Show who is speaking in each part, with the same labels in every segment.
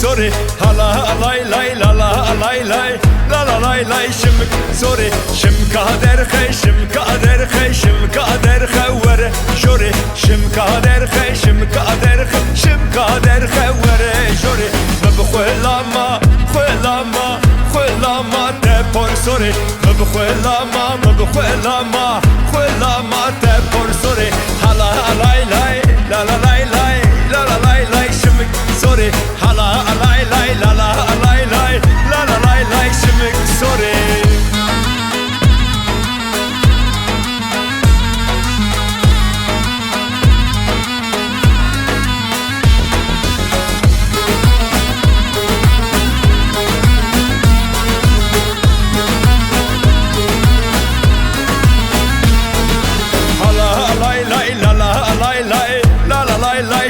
Speaker 1: Sorry, hala lay lay la la lay lay la la lay lay şımk sorry şım kader khay şım kader khay şım kader khawre sorry şım kader khay şım kader khay şım kader khawre sorry mabkhulama khulama khulama te por sorry mabkhulama mabkhulama khulama te por sorry hala lay lay la la lay lay la la lay lay şımk sorry hala lay lay la la lay lay la la lay lay şımk sorry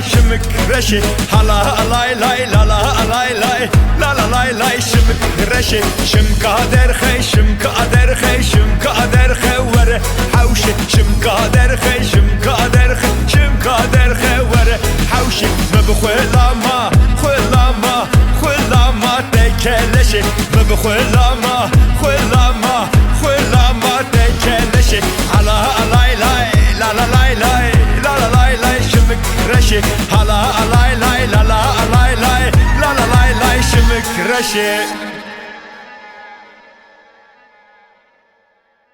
Speaker 1: şımk reşi hala lay lay la la lay lay la la lay lay şımk reşi şım kader khay şım kader khay şım kader khawre hawşi şım kader khay şım kader khay şım kader khawre hawşi mabkhulama khulama khulama tekeleşi mabkhulama khulama khulama tekeleşi hala lay lay la la lay lay la la lay lay şımk reşi hala lay lay la la lay lay la la lay lay şımk reşi